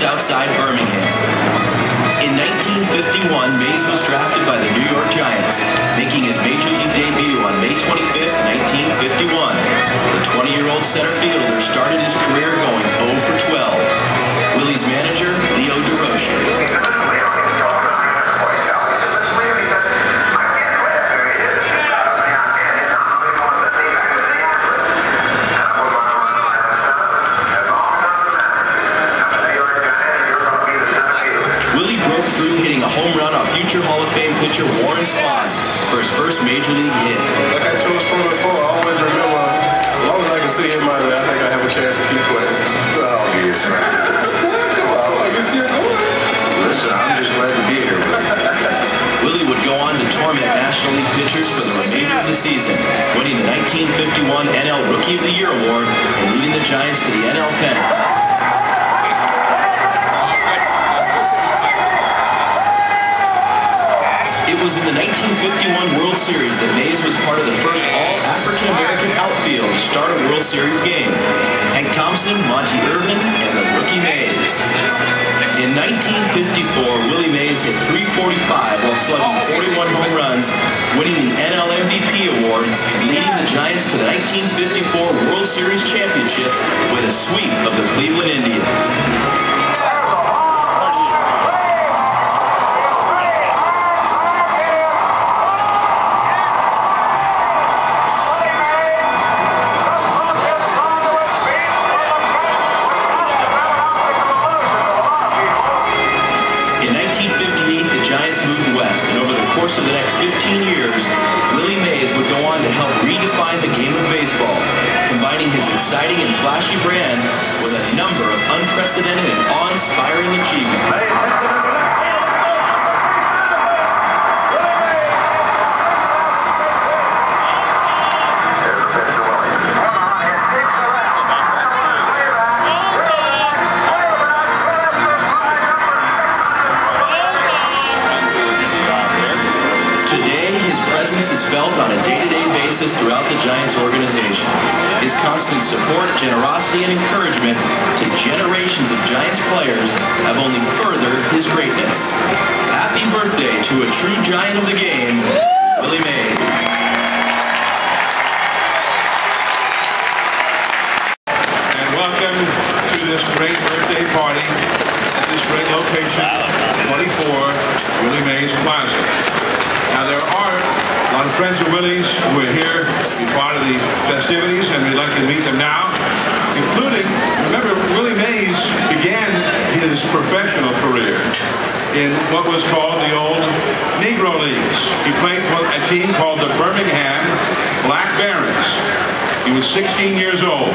outside Birmingham. In 1951, Mays was drafted by the New York Giants, making his Major League debut on May 25th, 1951. The 20-year-old center fielder started his career going 0 for 12. Willie's manager, Leo DeRocher. Home run off future Hall of Fame pitcher Warren Spahn for his first Major League hit. Like I told Spahn before, I always remember, as long as I can see him out there, I think I have a chance to keep playing. Oh, yes. Come on, you're still going. Listen, I'm just glad to be here. Willie would go on to torment National League pitchers for the remainder of the season, winning the 1951 NL Rookie of the Year award and leading the Giants to the NL pennant. It was in the 1951 World Series that Mays was part of the first all-African-American outfield to start a World Series game. Hank Thompson, Monty Irvin, and the rookie Mays. In 1954, Willie Mays hit .345 while slugging 41 home runs, winning the NL MVP award and leading the Giants to the 1954 World Series championship with a sweep of the Cleveland Indians. Of the next 15 years, Willie Mays would go on to help redefine the game of baseball, combining his exciting and flashy brand with a number of unprecedented and awe-inspiring achievements. Felt on a day-to-day basis throughout the Giants organization. His constant support, generosity, and encouragement to generations of Giants players have only furthered his greatness. Happy birthday to a true Giant of the game, Willie Mays. And welcome to this great birthday party at this great location, 24 Willie Mays Plaza. Now there are a lot of friends of Willie's who are here to be part of the festivities, and we'd like to meet them now, including, remember, Willie Mays began his professional career in what was called the old Negro Leagues. He played for a team called the Birmingham Black Barons. He was 16 years old,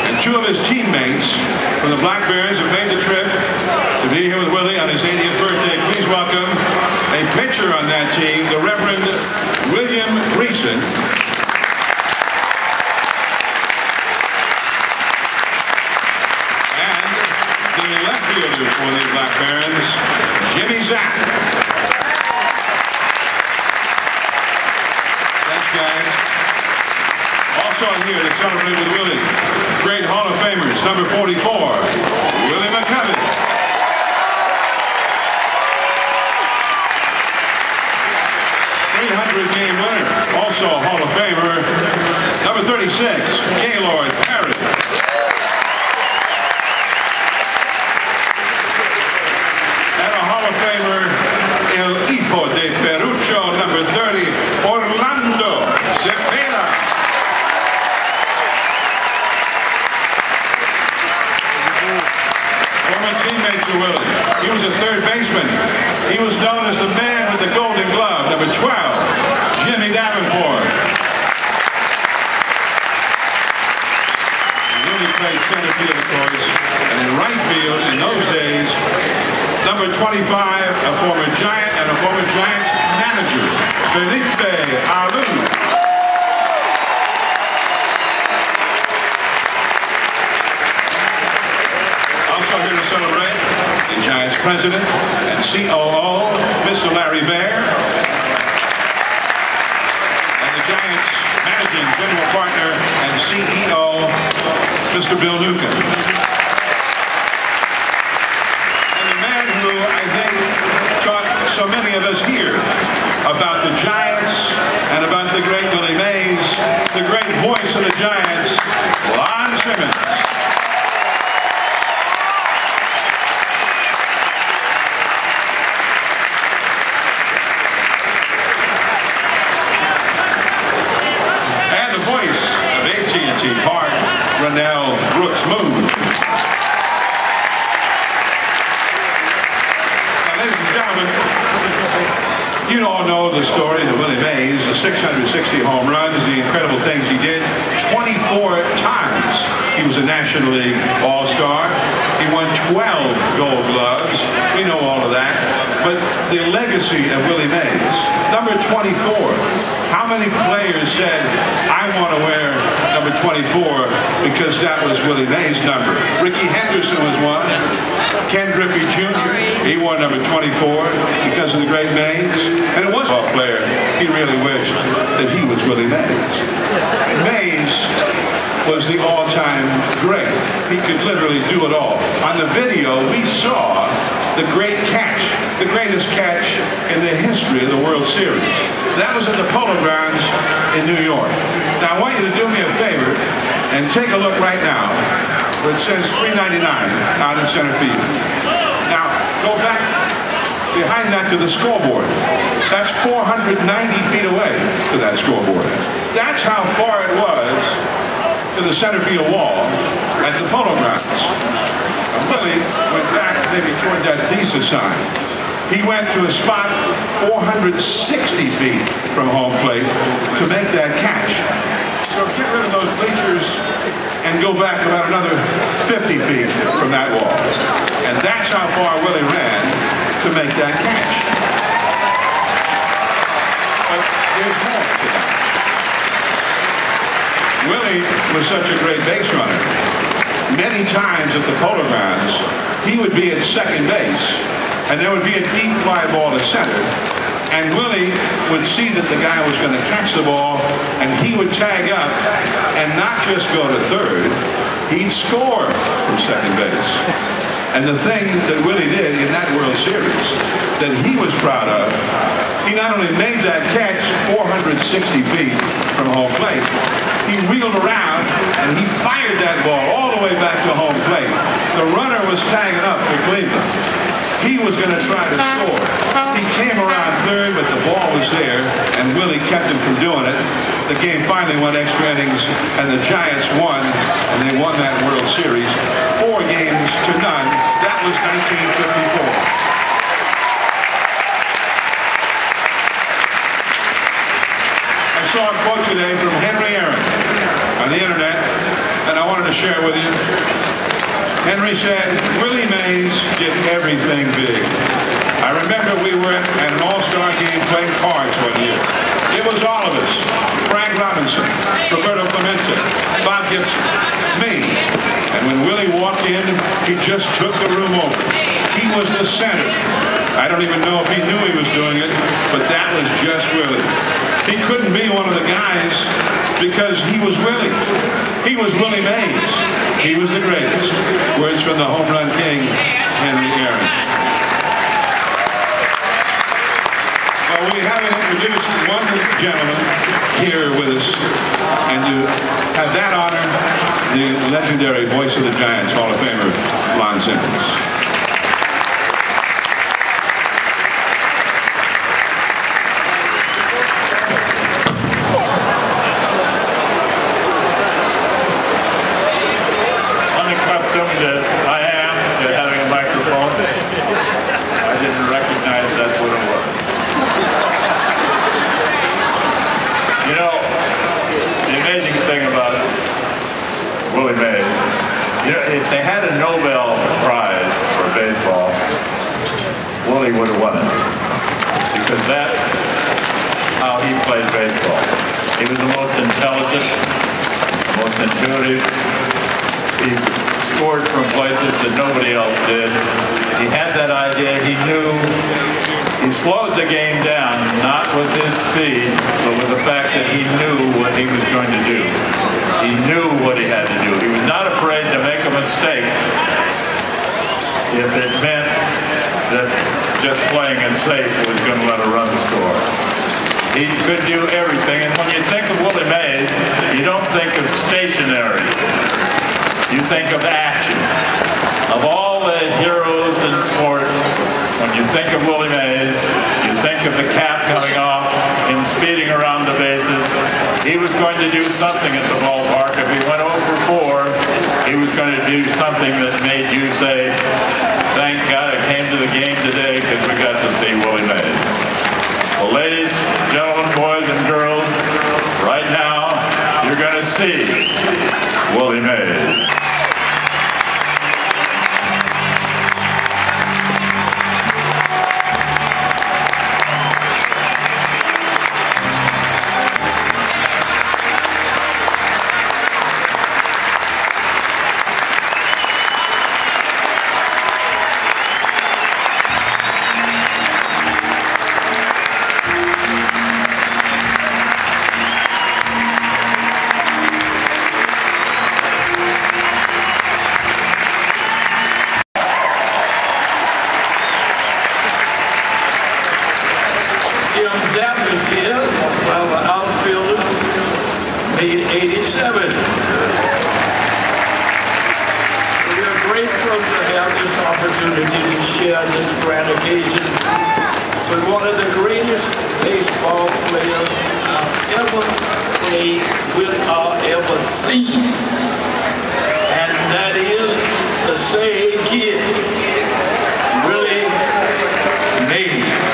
and two of his teammates from the Black Barons have made the trip to be here with Willie on his 80th birthday. Please welcome a pitcher on that team, the Reverend William Greason. And the left fielder for the Black Barons, Jimmy Zack. Thanks, guys. Also here to celebrate with Willie, great Hall of Famers, number 44, Willie McCovey. 300-game winner, also a Hall of Famer, number 36, Gaylord Perry. And a Hall of Famer, El Hijo de Perucho, number 30, Orlando Cepeda. Former teammate to Willie. He was a third baseman. He was known as the man with the Golden Glove, number 12, Jimmy Davenport. Willie played center field, of course, and in right field in those days, number 25, a former Giant and a former Giants manager, Felipe Alou. Also here to celebrate the Giants president and COO, Mr. Larry Baer, and the Giants managing general partner and CEO, Mr. Bill Newcomb. so many of us here about the Giants and about the great Willie Mays, the great voice of the Giants, Lon Simmons. And the voice of AT&T Park, Ronnell Brooks Moon. Ladies and gentlemen, you all know the story of Willie Mays, the 660 home runs, the incredible things he did. 24 times he was a National League All-Star. He won 12 Gold Gloves. We know all of that. But the legacy of Willie Mays, number 24. How many players said, I want to wear number 24 because that was Willie Mays' number? Ricky Henderson was one. Ken Griffey Jr., he wore number 24 because of the great Mays. And it was a player, he really wished that he was Willie Mays. Mays was the all-time great. He could literally do it all. On the video, we saw the great catch, the greatest catch in the history of the World Series. That was at the Polo Grounds in New York. Now, I want you to do me a favor and take a look right now. It says $3.99 out in center field. Now, go back behind that to the scoreboard. That's 490 feet away to that scoreboard. That's how far it was to the center field wall at the Polo Grounds. Willie went back maybe toward that thesis sign. He went to a spot 460 feet from home plate to make that catch. So get rid of those bleachers and go back about another 50 feet from that wall. And that's how far Willie ran to make that catch. But there's more to that. Willie was such a great base runner. Many times at the Polo Grounds, he would be at second base, and there would be a deep fly ball to center. And Willie would see that the guy was going to catch the ball, and he would tag up and not just go to third, he'd score from second base. And the thing that Willie did in that World Series that he was proud of, he not only made that catch 460 feet from home plate, he wheeled around and he fired that ball all the way back to home plate. The runner was tagging up for Cleveland. He was going to try to score. He came around third, but the ball was there, and Willie kept him from doing it. The game finally went extra innings, and the Giants won, and they won that World Series 4 games to none. That was 1954. I saw a quote today from Henry Aaron on the internet, and I wanted to share with you. Henry said, Willie Mays did everything big. I remember we were at an all-star game playing cards one year. It was all of us. Frank Robinson, Roberto Clemente, Bob Gibson, me. And when Willie walked in, he just took the room over. He was the center. I don't even know if he knew he was doing it, but that was just Willie. He couldn't be one of the guys because he was Willie. He was Willie Mays. He was the greatest. Words from the home run king, Henry Aaron. Well, we haven't introduced one gentleman here with us, and to have that honor, the legendary voice of the Giants, Hall of Famer, Lon Simmons. That I am to having a microphone. I didn't recognize that's what it was. You know, the amazing thing about Willie Mays, you know, if they had a Nobel Prize for baseball, Willie would have won it. Because that's how he played baseball. He was the most intelligent, most intuitive. He scored from places that nobody else did. He had that idea. He knew. He slowed the game down, not with his speed, but with the fact that he knew what he was going to do. He knew what he had to do. He was not afraid to make a mistake if it meant that just playing it safe was going to let a run score. He could do everything, and when you think of Willie Mays, you don't think of stationary. You think of action. Of all the heroes in sports, when you think of Willie Mays, you think of the cap coming off and speeding around the bases. He was going to do something at the ballpark. If he went 0 for 4, he was going to do something that made you say, thank God I came to the game today because we got to see Willie Mays. Well, ladies, gentlemen, boys, and girls, right now, you're going to see Willie Mays. made 87. We are grateful to have this opportunity to share this grand occasion with one of the greatest baseball players I've ever played with or ever seen. And that is the same kid, Willie Mays.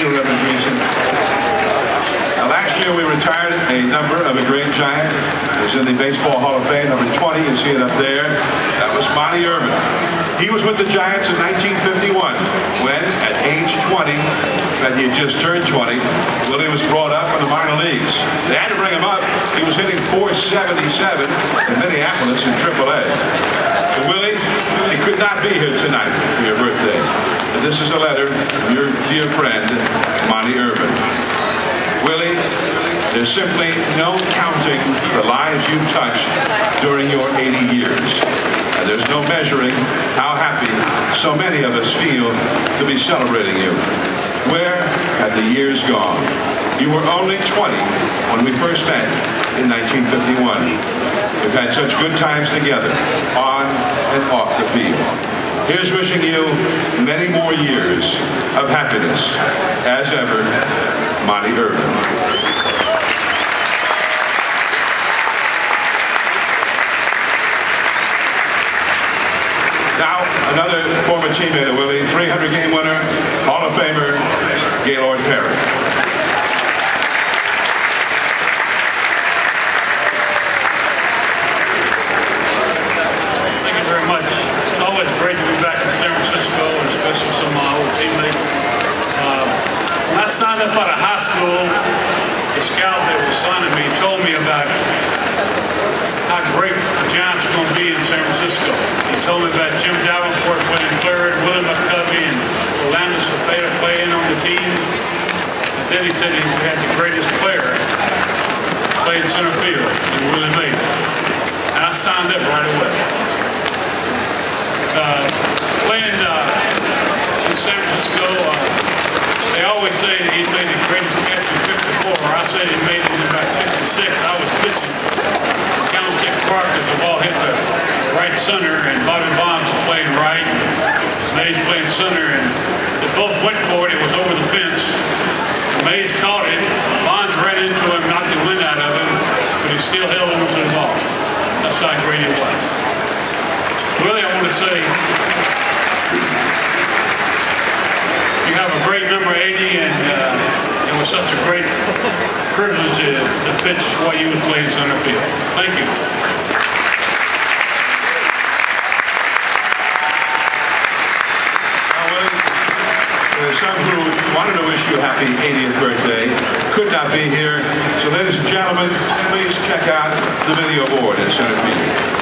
Reverend Gleason. Last year we retired a number of a great giant. It was in the Baseball Hall of Fame, number 20, you see it up there. That was Monty Irvin. He was with the Giants in 1951 when, at age 20, that he had just turned 20, Willie was brought up in the minor leagues. They had to bring him up. He was hitting .477 in Minneapolis in AAA. So Willie, he could not be here tonight for your birthday. And this is a letter from your dear friend, Monty Irvin. Willie, there's simply no counting the lives you've touched during your 80 years. And there's no measuring how happy so many of us feel to be celebrating you. Where have the years gone? You were only 20 when we first met in 1951. We've had such good times together, on and off the field. Here's wishing you many more years of happiness. As ever, Monty Irvin. Now, another former teammate of Willie, 300-game winner, Hall of Famer, Gaylord Perry. Thank you very much. It's always great to be back in San Francisco, especially some of my old teammates. When I signed up out of high school, the scout that was signing me told me about how great the Giants were going to be in San Francisco. He told me about Jim Davenport playing third, Willie McCovey and Orlando Cepeda playing on the team. And then he said he had the greatest player playing center field in Willie Mays. And I signed up right away. Playing in San Francisco, they always say he made the greatest catch in '54. I said he made it in about '66. I was pitching. Candlestick Park as the ball hit the right center, and Bobby Bonds played right. Mays played center, and they both went for it. It was over the fence. Mays caught it. Bonds ran into him, knocked the wind out of him, but he still held on to the ball. That's how great it was. Willie, I want to say, you have a great number 80, and it was such a great privilege to pitch while you was playing center field. Thank you. Now, Willie, there's some who wanted to wish you a happy 80th birthday, could not be here. So, ladies and gentlemen, please check out the video board at center field.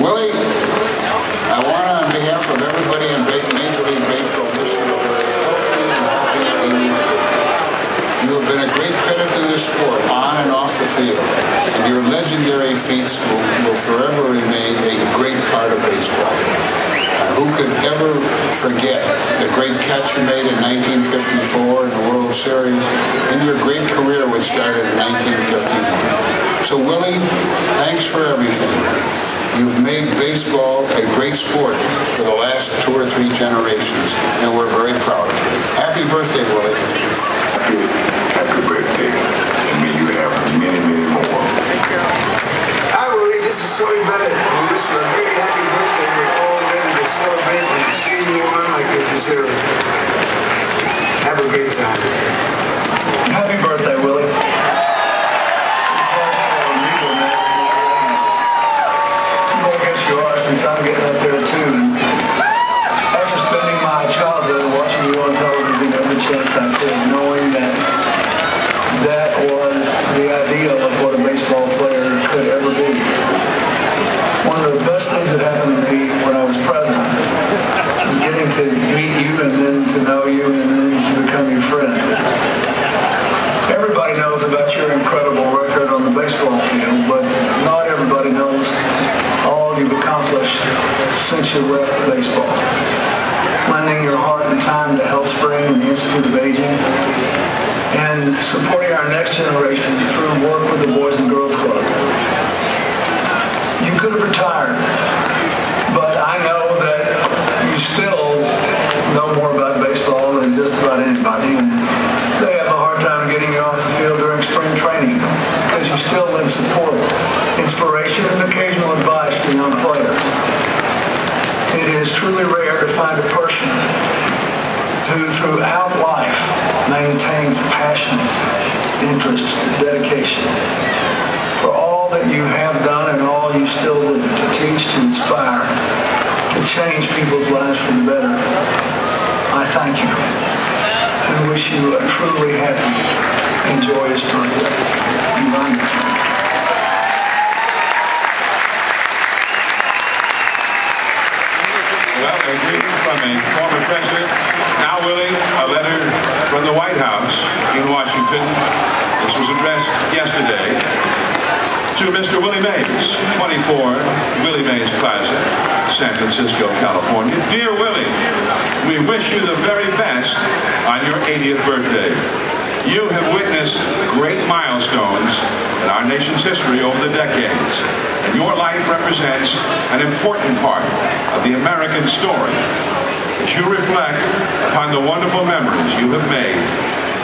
Willie, I want to, on behalf of everybody in Major League Baseball, wish you a very healthy and happy 80. You have been a great credit legendary feats will forever remain a great part of baseball. Who could ever forget the great catch you made in 1954 in the World Series, and your great career which started in 1951. So Willie, thanks for everything. You've made baseball a great sport for the last 2 or 3 generations, and we're very proud of you. Happy birthday, Willie. Happy birthday, and may you have many, many more. Hi, Willie. This is Tony Bennett. We wish you a very happy birthday. We're all ready to celebrate and cheer you on like you deserve. Have a great time. Happy birthday, Willie. I guess you are, since I'm getting up there too. After spending my childhood watching you on television every chance I could, knowing that that was the ideal of what a baseball player could ever be. One of the best things that happened to me when I was president was getting to meet you and then to know you and then to become your friend. Everybody knows about your incredible record on the baseball field, but not everybody knows all you've accomplished since you left baseball. Lending your heart and time to HealthSpring and the Institute of Aging, and supporting our next generation through work with the Boys and Girls Club. You could have retired, but I know that you still know more about baseball than just about anybody, and they have a hard time getting you off the field during spring training because you still lend support, inspiration, and occasional advice to young players. It is truly rare to find a person who throughout life maintains passion, interest, dedication for all that you have done and all you still do, to teach, to inspire, to change people's lives for the better. I thank you and wish you a truly happy and joyous birthday. You run. Well, a greeting from a former president. Now, Willie, a letter from the White House in Washington. This was addressed yesterday to Mr. Willie Mays, 24 Willie Mays Plaza, San Francisco, California. Dear Willie, we wish you the very best on your 80th birthday. You have witnessed great milestones in our nation's history over the decades. And your life represents an important part of the American story. As you reflect upon the wonderful memories you have made,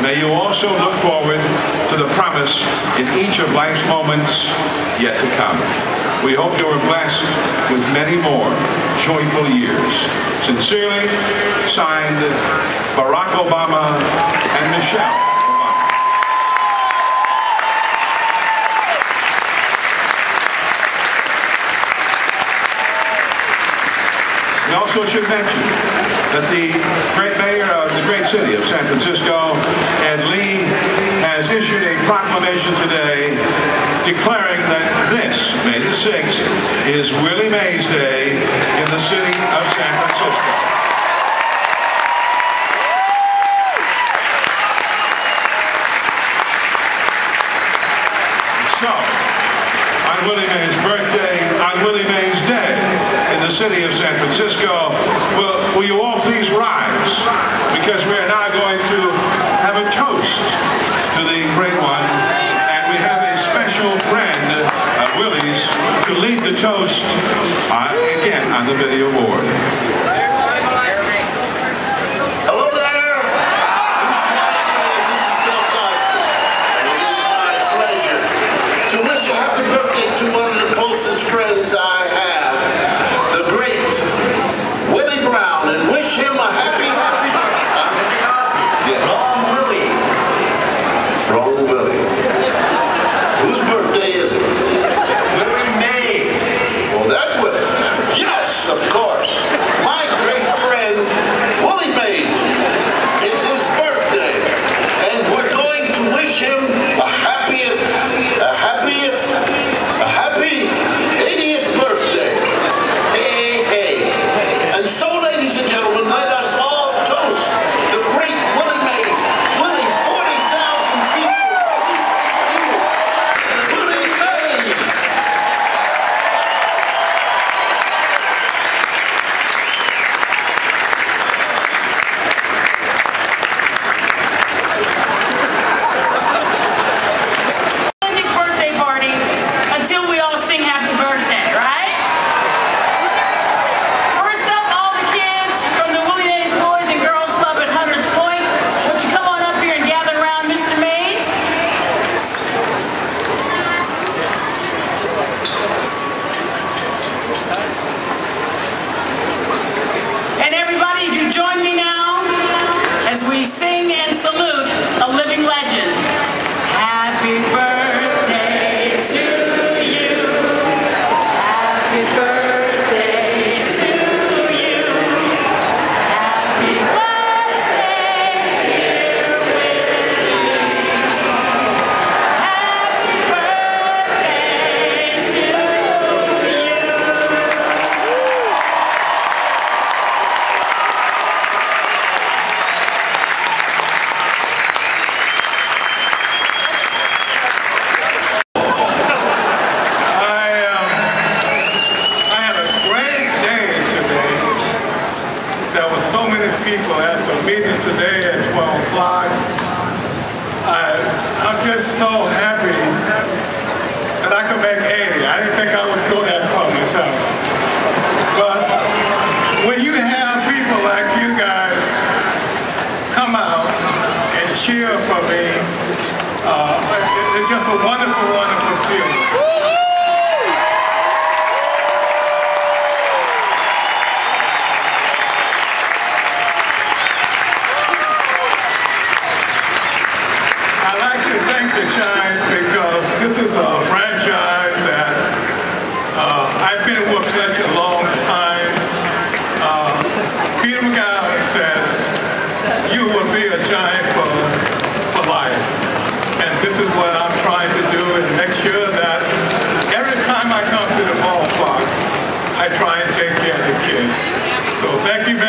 may you also look forward to the promise in each of life's moments yet to come. We hope you are blessed with many more joyful years. Sincerely, signed, Barack Obama and Michelle Obama. We also should mention that the great mayor of the great city of San Francisco, Ed Lee, has issued a proclamation today declaring that this, May the 6th, is Willie Mays Day in the city of San Francisco. So, on Willie Mays' birthday, on Willie Mays Day, in the city of San Francisco, will you all please rise, because we are now going to have a toast to the great one, and we have a special friend of Willie's to lead the toast again on the video board. Hello there! This is Bill Cosby, and it is my pleasure to wish a happy birthday to one of the closest friends I have, the great Willie Brown, and wish him a happy birthday. Wrong Willie. Wrong Willie. Whose birthday is it? Willie Mays. Well, that Willie. Yes, of course. a living legend. Happy birthday to you. Happy birthday to you. Happy birthday, dear Willie. Happy birthday to you. People at the meeting today at 12 o'clock. I'm just so happy that I could make 80. I didn't think I would go that far myself. But when you have people like you guys come out and cheer for me, it's just a wonderful, wonderful feeling. Because this is a franchise that I've been with such a long time. Peter McGowan says, you will be a giant for life. And this is what I'm trying to do, and make sure that every time I come to the ballpark, I try and take care of the kids. So thank you very much.